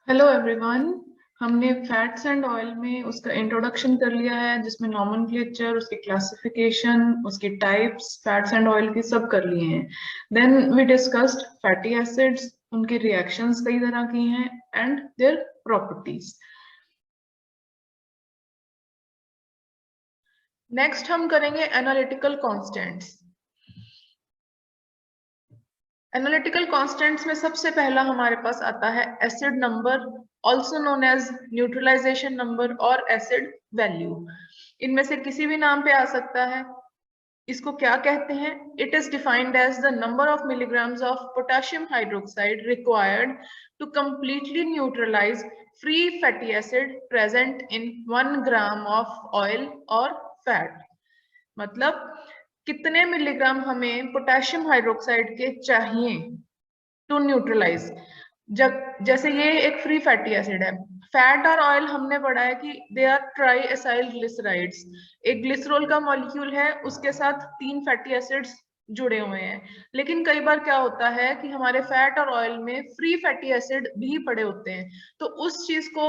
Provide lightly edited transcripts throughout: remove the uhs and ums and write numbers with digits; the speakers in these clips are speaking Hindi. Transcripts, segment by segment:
Hello everyone. हमने फैट्स एंड ऑयल में उसका इंट्रोडक्शन कर लिया है, जिसमें नॉमेनक्लेचर, उसकी क्लासिफिकेशन, उसकी टाइप्स, फैट्स एंड ऑयल की सब कर लिए हैं। Then we discussed fatty acids, उनकी रिएक्शंस कई तरह की हैं एंड देयर प्रॉपर्टीज। नेक्स्ट हम करेंगे एनालिटिकल कांस्टेंट्स। एनालिटिकल कांस्टेंट्स में सबसे पहला हमारे पास आता है acid number, also known as neutralization number और एसिड वैल्यू। इनमें से किसी भी नाम पे आ सकता है। इसको क्या कहते हैं? It is defined as the number of milligrams of potassium hydroxide required to completely neutralize free fatty acid present in 1 gram of oil और फैट। मतलब कितने मिलीग्राम हमें पोटेशियम हाइड्रोक्साइड के चाहिए टू न्यूट्रलाइज। जब जैसे ये एक फ्री फैटी एसिड है, फैट और ऑयल हमने पढ़ा है कि they are triacylglycerides. एक ग्लिसरॉल का मॉलिक्यूल है, उसके साथ 3 फैटी एसिड्स जुड़े हुए हैं। लेकिन कई बार क्या होता है कि हमारे फैट और ऑयल में फ्री फैटी एसिड भी पड़े होते हैं। तो उस चीज को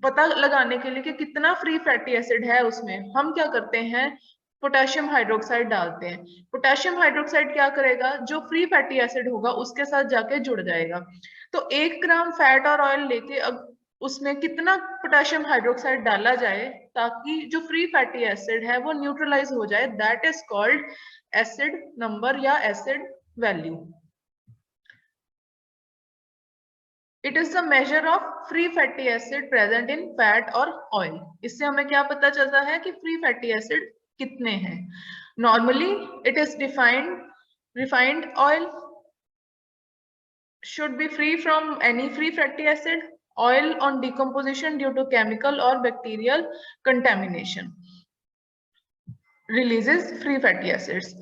पता लगाने के लिए कि कितना फ्री फैटी एसिड है उसमें, हम क्या करते हैं, पोटेशियम हाइड्रोक्साइड डालते हैं। पोटेशियम हाइड्रोक्साइड क्या करेगा, जो फ्री फैटी एसिड होगा उसके साथ जाके जुड़ जाएगा। तो 1 ग्राम फैट और ऑयल लेके अब उसमें कितना पोटेशियम हाइड्रोक्साइड डाला जाए ताकि जो फ्री फैटी एसिड है वो न्यूट्रलाइज हो जाए, that is called acid number या acid value. It is the measure of free fatty acid present in fat और ऑयल। इससे हमें क्या पता चलता है कि फ्री फैटी एसिड कितने हैं। Normally it is defined, refined oil should be free from any free fatty acid, oil on decomposition due to chemical or bacterial contamination releases free fatty acids।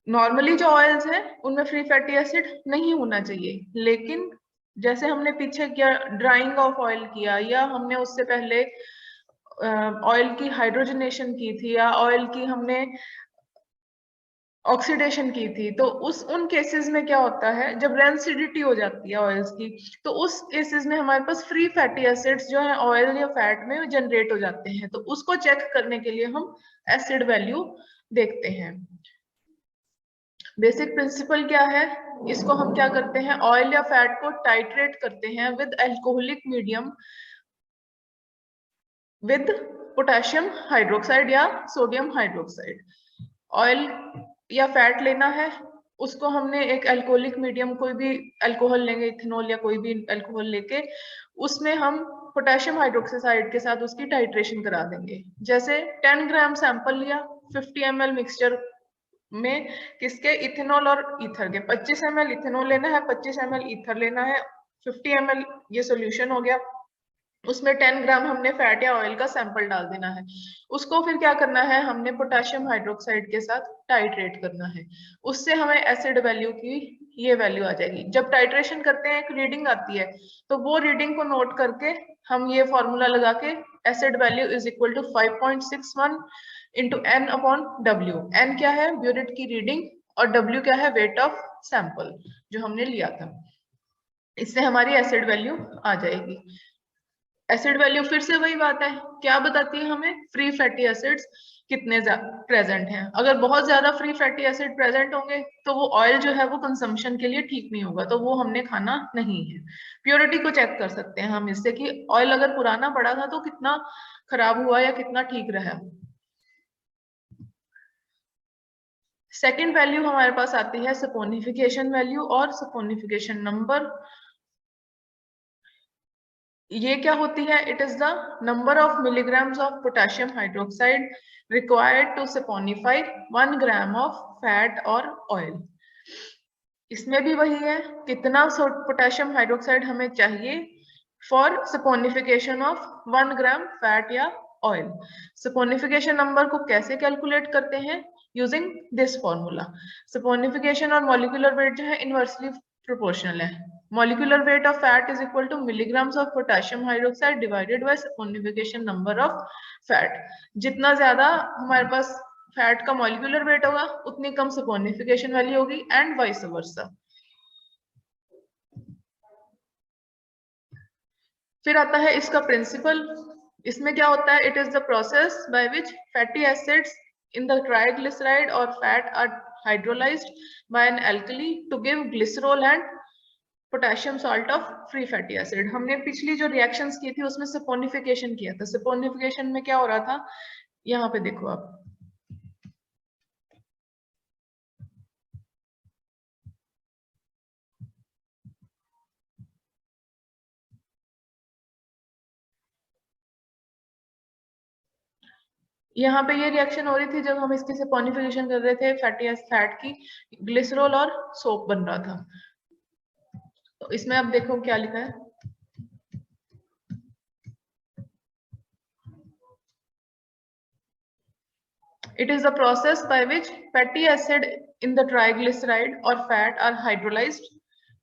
Normally जो ऑयल्स हैं उनमें फ्री फैटी एसिड नहीं होना चाहिए, लेकिन जैसे हमने पीछे किया ड्राइंग ऑफ ऑयल किया, या हमने उससे पहले ऑयल की हाइड्रोजनेशन की थी, या ऑयल की हमने ऑक्सीडेशन की थी, तो उस उन केसेस में क्या होता है, जब रेंसिडिटी हो जाती है ऑयल्स की, तो उस केसेस में हमारे पास फ्री फैटी एसिड्स जो है ऑयल या फैट में जनरेट हो जाते हैं। तो उसको चेक करने के लिए हम एसिड वैल्यू देखते हैं। बेसिक प्रिंसिपल क्या है, इसको हम क्या करते हैं, ऑयल या फैट को टाइट्रेट करते हैं with alcoholic medium with potassium hydroxide या सोडियम हाइड्रोक्साइड। ऑयल या फैट लेना है, उसको हमने एक अल्कोहलिक मीडियम, कोई भी अल्कोहल लेंगे, इथेनॉल या कोई भी अल्कोहल लेके उसमें हम पोटेशियम हाइड्रोक्साइड के साथ उसकी टाइट्रेशन करा देंगे। जैसे 10 ग्राम सैंपल लिया 50 ml मिक्सचर में, किसके, इथेनॉल और ईथर के। 25 ml इथेनॉल लेना है, 25 ml ईथर लेना है, 50 ml ये सोल्यूशन हो गया। उसमें 10 ग्राम हमने फैट या ऑयल का सैंपल डाल देना है। उसको फिर क्या करना है, हमने पोटेशियम हाइड्रोक्साइड के साथ टाइट्रेट करना है। उससे हमें एसिड वैल्यू की ये वैल्यू आ जाएगी। जब टाइट्रेशन करते हैं एक रीडिंग आती है, तो वो रीडिंग को नोट करके हम ये फॉर्मूला लगा के acid value is equal to 5.61 into N upon W. N क्या है, ब्यूरेट की रीडिंग, और डब्ल्यू क्या है, वेट ऑफ सैंपल जो हमने लिया था। इससे हमारी एसिड वैल्यू आ जाएगी। एसिड वैल्यू फिर से वही बात है, क्या बताती है हमें, फ्री फैटी एसिड्स कितने प्रेजेंट हैं। अगर बहुत ज्यादा फ्री फैटी एसिड प्रेजेंट होंगे तो वो ऑयल जो है वो कंजम्पशन के लिए ठीक नहीं होगा, तो वो हमने खाना नहीं है। प्योरिटी को चेक कर सकते हैं हम इससे कि ऑयल अगर पुराना पड़ा था तो कितना खराब हुआ या कितना ठीक रहा। सेकेंड वैल्यू हमारे पास आती है सपोनिफिकेशन वैल्यू और सपोनिफिकेशन नंबर। ये क्या होती है, it is the number of milligrams of potassium hydroxide required to saponify 1 gram of fat और ऑयल। इसमें भी वही है, कितना पोटेशियम हाइड्रोक्साइड हमें चाहिए for saponification of 1 gram fat या ऑयल। सपोनिफिकेशन नंबर को कैसे कैलकुलेट करते हैं, यूजिंग दिस फॉर्मूला। सपोनिफिकेशन और मॉलिक्यूलर वेट जो है इनवर्सली प्रोपोर्शनल है। Molecular weight of fat is equal to milligrams of potassium hydroxide divided by saponification number of fat। जितना ज्यादा हमारे पास फैट का मॉलिक्यूलर वेट होगा उतनी कम सपोनिफिकेशन वैल्यू होगी, एंड वाइस वर्सा। फिर आता है इसका प्रिंसिपल। इसमें क्या होता है, it is the process by which fatty acids in the triglyceride और fat are hydrolysed by an alkali to give glycerol and potassium salt of free fatty acid. हमने पिछली जो रिएक्शंस की थी उसमें सपोनिफिकेशन किया था। सपोनिफिकेशन में क्या हो रहा था, यहाँ पे देखो आप, यहाँ पे ये रिएक्शन हो रही थी जब हम इसकी सपोनिफिकेशन कर रहे थे, फैट की ग्लिसरॉल और सोप बन रहा था। तो इसमें अब देखो क्या लिखा है, it is the process by which fatty acid in the triglyceride or fat are hydrolyzed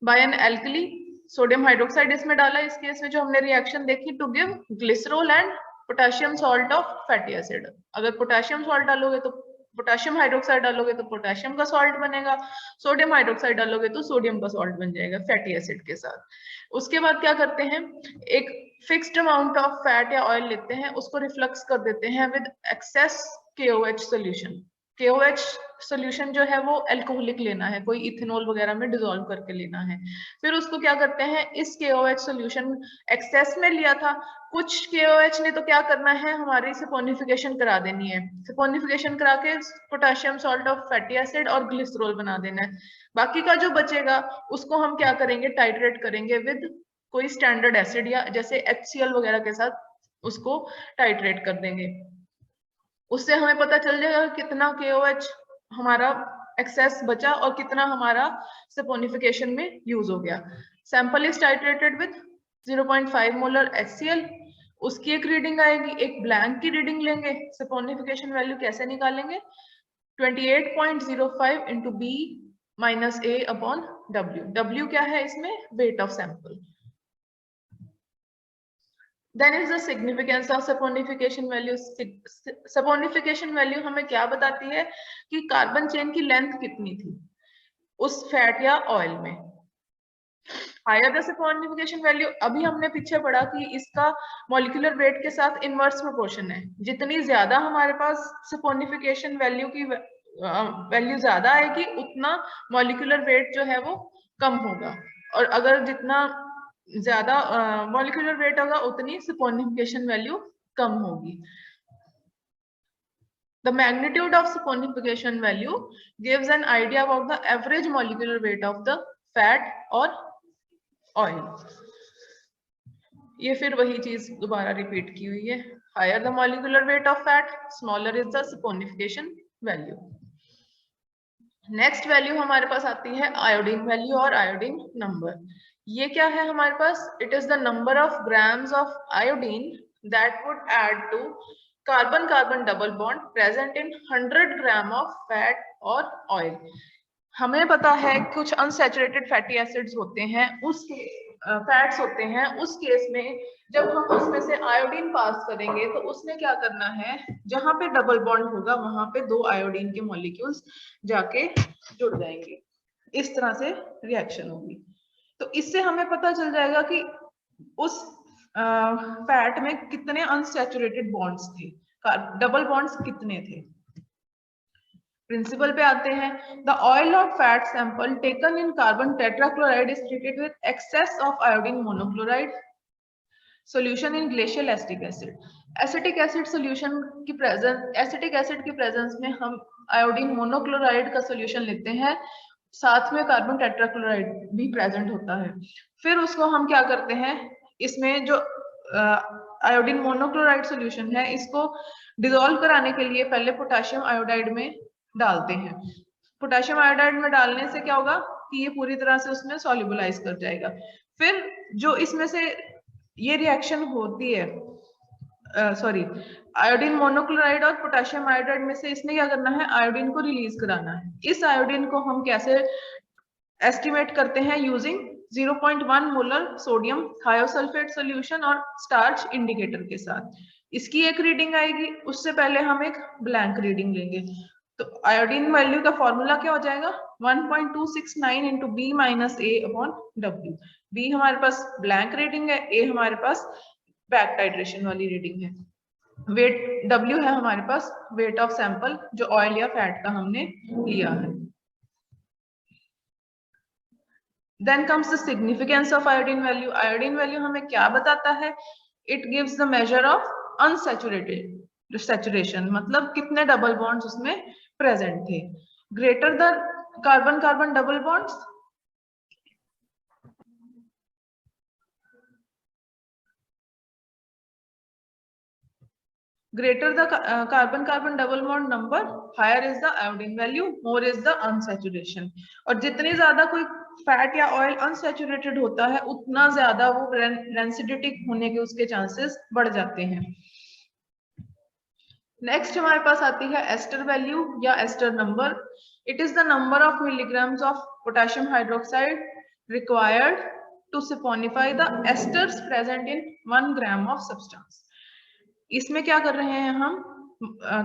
by an alkali, sodium hydroxide इसमें डाला। इस केस में जो हमने रिएक्शन देखी, to give glycerol and potassium salt of fatty acid. अगर पोटेशियम सॉल्ट डालोगे तो पोटेशियम हाइड्रोक्साइड डालोगे तो पोटेशियम का सॉल्ट बनेगा, सोडियम हाइड्रोक्साइड डालोगे तो सोडियम का सॉल्ट बन जाएगा फैटी एसिड के साथ। उसके बाद क्या करते हैं, एक फिक्स्ड अमाउंट ऑफ फैट या ऑयल लेते हैं, उसको रिफ्लक्स कर देते हैं with excess KOH solution. KOH solution जो है वो अल्कोहलिक लेना है, कोई इथेनॉल वगैरह में डिसॉल्व करके लेना है। फिर उसको क्या करते हैं, इस KOH सोल्यूशन एक्सेस में लिया था, कुछ KOH ने तो क्या करना है, हमारी सपोनिफिकेशन करा देनी है। सपोनिफिकेशन करा के potassium salt of fatty acid और ग्लिसरॉल बना देना है। बाकी का जो बचेगा उसको हम क्या करेंगे, टाइट्रेट करेंगे विद कोई स्टैंडर्ड एसिड या जैसे HCl वगैरह के साथ उसको टाइट्रेट कर देंगे। उससे हमें पता चल जाएगा कितना KOH हमारा एक्सेस बचा और कितना हमारा सपोनिफिकेशन में यूज हो गया। Sample is titrated with 0.5 molar HCl। उसकी एक रीडिंग आएगी, एक ब्लैंक की रीडिंग लेंगे। सपोनिफिकेशन वैल्यू कैसे निकालेंगे, 28.05 into B minus A upon W। W क्या है इसमें, wait of sample. Then is the significance of saponification value। saponification value हमें क्या बताती है कि कार्बन चेन की लेंथ कितनी थी उस फैट या ऑयल में। हायर द saponification वैल्यू, अभी हमने पीछे पढ़ा कि इसका मॉलिक्यूलर वेट के साथ इनवर्स प्रोपोर्शन है। जितनी ज्यादा हमारे पास saponification वैल्यू की वैल्यू ज्यादा आएगी, उतना मॉलिक्यूलर वेट जो है वो कम होगा, और अगर जितना ज्यादा मॉलिक्यूलर वेट होगा उतनी सपोनिफिकेशन वैल्यू कम होगी। The magnitude of saponification value gives an idea about the average molecular weight of the fat or oil। ये फिर वही चीज दोबारा रिपीट की हुई है। Higher the molecular weight of fat, smaller is the saponification value। Next value हमारे पास आती है आयोडीन वैल्यू और आयोडीन नंबर। ये क्या है हमारे पास, it is the number of grams of iodine that would add to carbon carbon double bond present in 100 gram of fat और ऑयल। हमें पता है कुछ अनसैचुरेटेड फैटी एसिड्स होते हैं, उसके फैट्स होते हैं, उस केस में जब हम उसमें से आयोडीन पास करेंगे तो उसने क्या करना है, जहां पे डबल बॉन्ड होगा वहां पे 2 आयोडीन के मॉलिक्यूल्स जाके जुड़ जाएंगे। इस तरह से रिएक्शन होगी। तो इससे हमें पता चल जाएगा कि उस फैट में कितने अनसैचुरेटेड बॉन्ड्स थे, डबल बॉन्ड्स कितने थे। प्रिंसिपल पे आते हैं, द ऑयल और fat sample taken in carbon tetrachloride is treated with excess of iodine monochloride solution in glacial acetic acid. Acetic acid solution की प्रेजेंस, एसिटिक एसिड की प्रेजेंस में हम आयोडीन मोनोक्लोराइड का सॉल्यूशन लेते हैं, साथ में कार्बन टेट्राक्लोराइड भी प्रेजेंट होता है। फिर उसको हम क्या करते हैं, इसमें जो आयोडीन मोनोक्लोराइड सॉल्यूशन है इसको डिसॉल्व कराने के लिए पहले पोटेशियम आयोडाइड में डालते हैं। पोटेशियम आयोडाइड में डालने से क्या होगा कि ये पूरी तरह से उसमें सॉल्युबलाइज कर जाएगा। फिर जो इसमें से ये रिएक्शन होती है, सॉरी, आयोडीन मोनोक्लोराइड और पोटेशियम आयोडाइड में से इसने क्या करना है, आयोडीन को रिलीज कराना है। इस आयोडीन को हम कैसे एस्टिमेट करते हैं, using 0.1 molar sodium thiosulphate solution और स्टार्च इंडिकेटर के साथ। इसकी एक रीडिंग आएगी, उससे पहले हम एक ब्लैंक रीडिंग लेंगे। तो आयोडीन वैल्यू का फॉर्मूला क्या हो जाएगा, 1.269 into B minus A upon W। B हमारे पास ब्लैंक रीडिंग है, ए हमारे पास बैक टाइट्रेशन वाली रीडिंग है। वेट डब्ल्यू है हमारे पास वेट ऑफ सैंपल जो ऑयल या फैट का हमने लिया है। Then comes the significance of iodine value. Iodine value हमें क्या बताता है? It gives the measure of unsaturated saturation, मतलब कितने डबल बॉन्ड्स उसमें प्रेजेंट थे। Greater the carbon carbon double bonds, greater the carbon carbon double bond number, higher is the iodine value, more is the unsaturation। और जितनी ज्यादा कोई फैट या ऑयल अनसैचुरेटेड होता है उतना ज्यादा वो रेंसिडिटिक होने के उसके चांसेस बढ़ जाते हैं। नेक्स्ट हमारे पास आती है एस्टर वैल्यू या ester number. It is the number of milligrams of potassium hydroxide required to saponify the esters present in 1 gram of substance. इसमें क्या कर रहे हैं हम,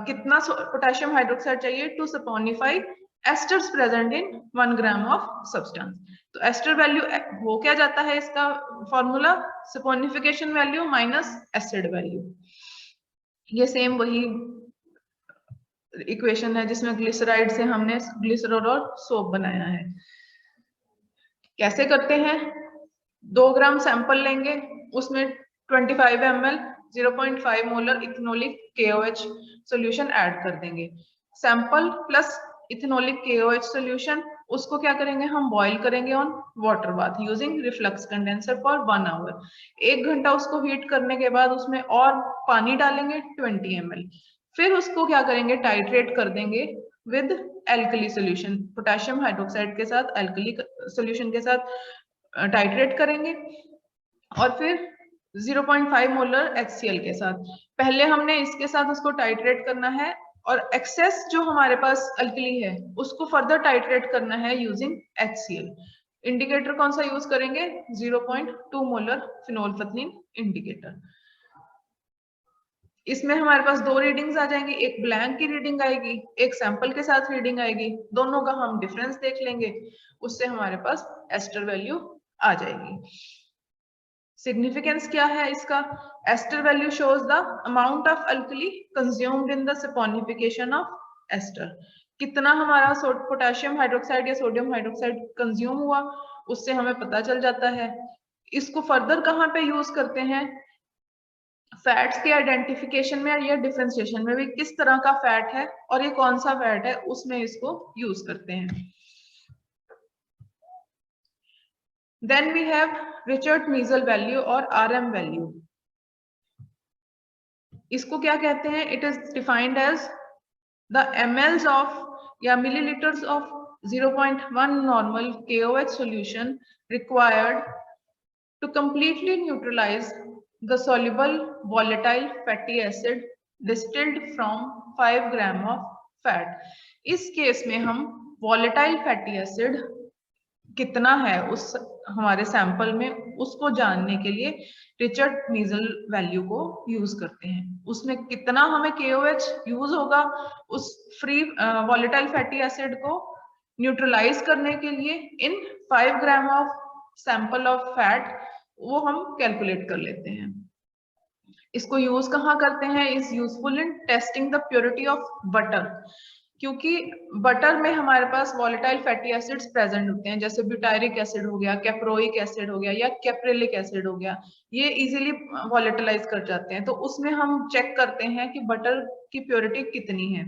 कितना पोटेशियम हाइड्रोक्साइड चाहिए to saponify esters present in 1 gram of substance. तो एस्टर वैल्यू वो क्या जाता है, इसका formula saponification value minus acid value. ये सेम वही इक्वेशन है जिसमें ग्लिसराइड से हमने ग्लिसरॉल और सोप बनाया है। कैसे करते हैं? 2 ग्राम सैंपल लेंगे, उसमें 25 ml 0.5 molar ethanolic KOH solution add कर देंगे। Sample plus ethanolic KOH solution, उसको क्या करेंगे हम बॉईल करेंगे on water bath using reflux condenser for 1 hour. 1 घंटा उसको हीट करने के बाद उसमें और पानी डालेंगे 20 ml। फिर उसको क्या करेंगे, टाइट्रेट कर देंगे with alkali solution, potassium hydroxide के साथ एल्कली सॉल्यूशन के साथ टाइट्रेट करेंगे और फिर 0.5 मोलर HCl के साथ। पहले हमने इसके साथ उसको टाइट्रेट करना है और एक्सेस जो हमारे पास अल्कली है उसको फर्दर टाइट्रेट करना है यूजिंग HCl। इंडिकेटर कौन सा यूज करेंगे? 0.2 मोलर फिनोल्फथलीन इंडिकेटर। इसमें हमारे पास 2 रीडिंग्स आ जाएंगी, एक ब्लैंक की रीडिंग आएगी, एक सैंपल के साथ रीडिंग आएगी। दोनों का हम डिफरेंस देख लेंगे, उससे हमारे पास एस्टर वैल्यू आ जाएगी। सिग्निफिकेंस क्या है इसका? Ester value shows the amount of alkali consumed in the saponification of ester. कितना हमारा पोटेशियम हाइड्रोक्साइड या सोडियम हाइड्रोक्साइड कंज्यूम हुआ उससे हमें पता चल जाता है। इसको फर्दर कहाँ पे यूज करते हैं? फैट्स के आइडेंटिफिकेशन में या डिफरेंशिएशन में भी, किस तरह का फैट है और ये कौन सा फैट है उसमें इसको यूज करते हैं। Then we have Richard-Meisel value और RM value। इसको क्या कहते हैं? It is defined as the mLs of या milliliters of 0.1 normal KOH solution required to completely neutralize the soluble volatile fatty acid distilled from 5 gram of fat। इस केस में हम volatile fatty acid कितना है उस हमारे सैंपल में उसको जानने के लिए रिचर्ड मीजल वैल्यू को यूज करते हैं। उसमें कितना हमें KOH यूज होगा उस फ्री वॉलेटाइल फैटी एसिड को न्यूट्रलाइज करने के लिए इन 5 gram of sample of fat, वो हम कैलकुलेट कर लेते हैं। इसको यूज कहाँ करते हैं? Is useful in testing the purity of butter, क्योंकि बटर में हमारे पास वॉलेटाइल फैटी एसिड्स प्रेजेंट होते हैं, जैसे ब्यूटायरिक एसिड हो गया, कैप्रोइक एसिड हो गया या कैप्रेलिक एसिड हो गया। ये इजीली वॉलेटिलाइज कर जाते हैं, तो उसमें हम चेक करते हैं कि बटर की प्योरिटी कितनी है।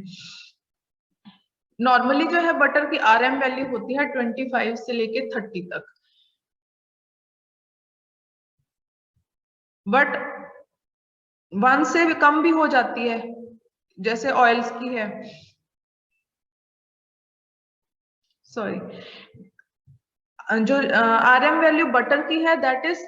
नॉर्मली जो है बटर की RM वैल्यू होती है 25 से लेके 30 तक, बट 1 से भी कम भी हो जाती है, जैसे ऑयल्स की है। सॉरी, जो RM वैल्यू बटर की है दैट इज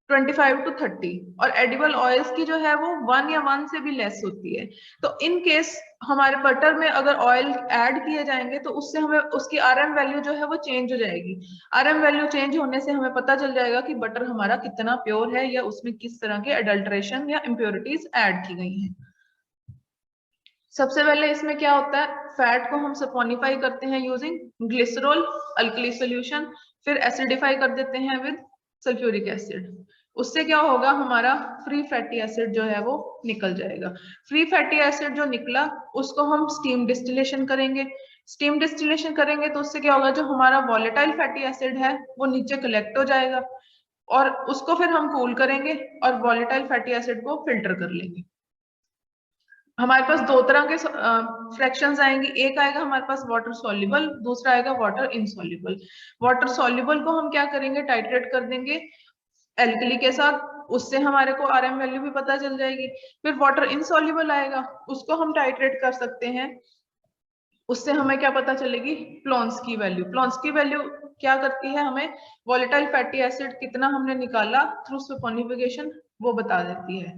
25 to 30 और एडिबल ऑयल्स की जो है वो 1 या 1 से भी लेस होती है। तो इन केस हमारे बटर में अगर ऑयल ऐड किए जाएंगे तो उससे हमें उसकी RM वैल्यू जो है वो चेंज हो जाएगी। RM वैल्यू चेंज होने से हमें पता चल जाएगा कि बटर हमारा कितना प्योर है या उसमें किस तरह के अडल्ट्रेशन या इम्प्योरिटीज ऐड की गई हैं। सबसे पहले इसमें क्या होता है, फैट को हम सपोनिफाई करते हैं यूजिंग ग्लिसरॉल अल्कली सॉल्यूशन, फिर एसिडिफाई कर देते हैं विद सल्फ्यूरिक एसिड। उससे क्या होगा, हमारा फ्री फैटी एसिड जो है वो निकल जाएगा। फ्री फैटी एसिड जो निकला उसको हम स्टीम डिस्टिलेशन करेंगे। स्टीम डिस्टिलेशन करेंगे तो उससे क्या होगा, जो हमारा वॉलेटाइल फैटी एसिड है वो नीचे कलेक्ट हो जाएगा और उसको फिर हम कूल करेंगे और वॉलेटाइल फैटी एसिड को फिल्टर कर लेंगे। हमारे पास दो तरह के फ्रैक्शंस आएंगे, एक आएगा हमारे पास वाटर सॉल्युबल, दूसरा आएगा वाटर इनसॉल्युबल। वाटर सॉल्युबल को हम क्या करेंगे, टाइट्रेट कर देंगे एल्कली के साथ, उससे हमारे को आरएम वैल्यू भी पता चल जाएगी। फिर वाटर इनसॉल्युबल आएगा, उसको हम टाइट्रेट कर सकते हैं, उससे हमें क्या पता चलेगी, प्लॉन्स्की वैल्यू। प्लॉन्स्की वैल्यू क्या करती है, हमें वॉलेटाइल फैटी एसिड कितना हमने निकाला थ्रू सपोनिफिकेशन वो बता देती है।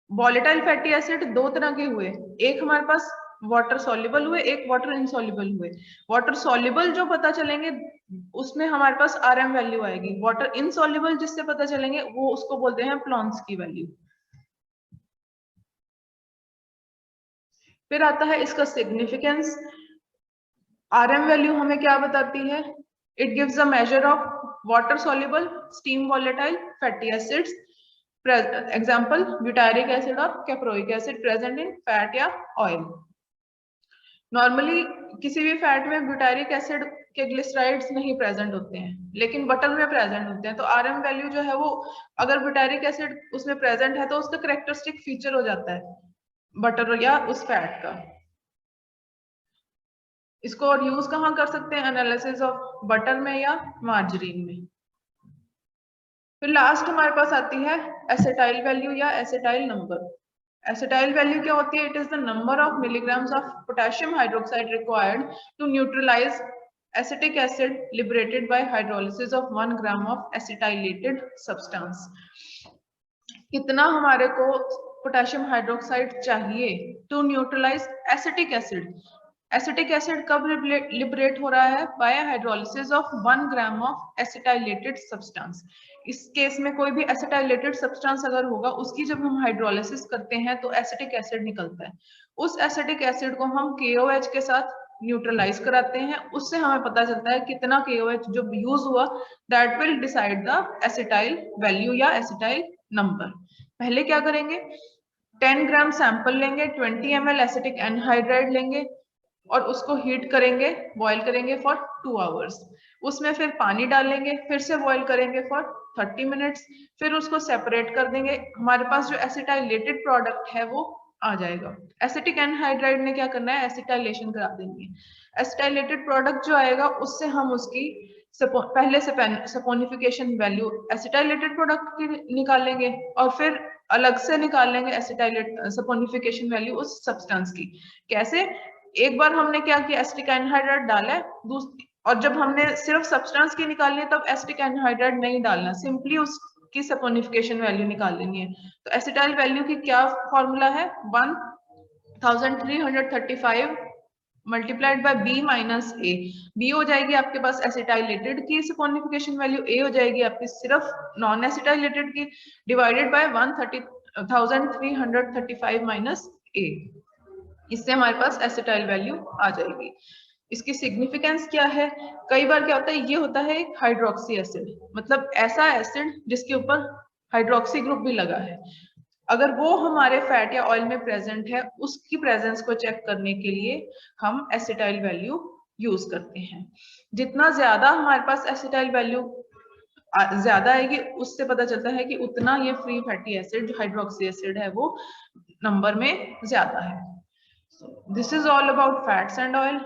वॉलेटाइल फैटी एसिड दो तरह के हुए, एक हमारे पास वाटर सॉल्युबल हुए, एक वाटर इनसॉल्युबल हुए। वाटर सॉल्युबल जो पता चलेंगे उसमें हमारे पास आरएम वैल्यू आएगी, वाटर इनसॉल्युबल जिससे पता चलेंगे वो उसको बोलते हैं प्लॉन्स्की वैल्यू। फिर आता है इसका सिग्निफिकेंस। आरएम वैल्यू हमें क्या बताती है, it gives a measure of water soluble steam volatile fatty acids, example butyric acid और caproic acid present in fat या ऑयल। नॉर्मली किसी भी फैट में ब्यूटायरिक एसिड के ग्लिसराइड्स नहीं प्रेजेंट होते हैं, लेकिन बटर में प्रेजेंट होते हैं। तो आरएम वैल्यू जो है वो, अगर ब्यूटायरिक एसिड उसमें प्रेजेंट है तो उसका कैरेक्टरिस्टिक फीचर हो जाता है बटर या उस फैट का। इसको और यूज कहाँ कर सकते हैं, एनालिसिस ऑफ बटर में या मार्जरीन में। फिर लास्ट हमारे पास आती है एसिटाइल वैल्यू या एसिटाइल नंबर। एसिटाइल वैल्यू क्या होती है, it is the number of milligrams of potassium hydroxide required to neutralise acetic acid liberated by hydrolysis of 1 gram of acetylated substance. कितना हमारे को पोटेशियम हाइड्रोक्साइड चाहिए to neutralise acetic acid. Acetic acid कब लिबरेट हो रहा है, by hydrolysis of 1 gram of acetylated substance. इस केस में कोई भी एसिटाइलेटेड सब्सटेंस अगर होगा उसकी जब हम हाइड्रोलिसिस करते हैं तो एसिटिक एसिड निकलता है। उस एसिटिक एसिड को हम KOH के साथ न्यूट्रलाइज कराते हैं, उससे हमें पता चलता है कितना KOH जो यूज हुआ, that will decide the acetyl value या एसिटाइल नंबर। पहले क्या करेंगे, 10 ग्राम सैंपल लेंगे, 20 ml एसिटिक एनहाइड्राइड लेंगे और उसको हीट करेंगे, बॉईल करेंगे फॉर 2 आवर्स। उसमें फिर पानी डालेंगे, फिर से बॉईल करेंगे फॉर 30 मिनट्स, फिर उसको सेपरेट कर देंगे। हमारे पास जो एसिटाइलेटेड प्रोडक्ट है वो आ जाएगा। एसिटिक एनहाइड्राइड ने क्या करना है, एसिटाइलेशन करा देंगे। एसिटाइलेटेड प्रोडक्ट जो आएगा उससे हम उसकी पहले से सपोनिफिकेशन वैल्यू एसिटाइलेटेड प्रोडक्ट की निकालेंगे और फिर अलग से निकाल लेंगे एसिटाइलेट सपोनिफिकेशन वैल्यू उस सब्सटेंस की। कैसे, एक बार हमने क्या किया, एसिटिक एनहाइड्राइड डाला है, और जब हमने सिर्फ सब्सटेंस की निकालनी है तब एसिटिक एनहाइड्राइड नहीं डालना, सिंपली उसकी सपोनिफिकेशन वैल्यू निकाल लेनी है। तो एसिटाइल वैल्यू की क्या फॉर्मूला है, 1335 multiplied by B minus A। B हो जाएगी आपके पास एसिटाइलेटेड की सपोनिफिकेशन वैल्यू, A हो जाएगी आपकी सिर्फ नॉन एसिटाइलेटेड की, डिवाइडेड बाय 1335 माइनस A। इससे हमारे पास एसिटाइल वैल्यू आ जाएगी। इसकी सिग्निफिकेंस क्या है, कई बार क्या होता है, ये होता है एक हाइड्रोक्सी एसिड, मतलब ऐसा एसिड जिसके ऊपर हाइड्रोक्सी ग्रुप भी लगा है। अगर वो हमारे फैट या ऑयल में प्रेजेंट है, उसकी प्रेजेंस को चेक करने के लिए हम एसिटाइल वैल्यू यूज करते हैं। जितना ज्यादा हमारे पास एसिटाइल वैल्यू ज्यादा आएगी, उससे पता चलता है कि उतना ये फ्री फैटी एसिड जो हाइड्रोक्सी एसिड है वो नंबर में ज्यादा है। This is all about fats and oil.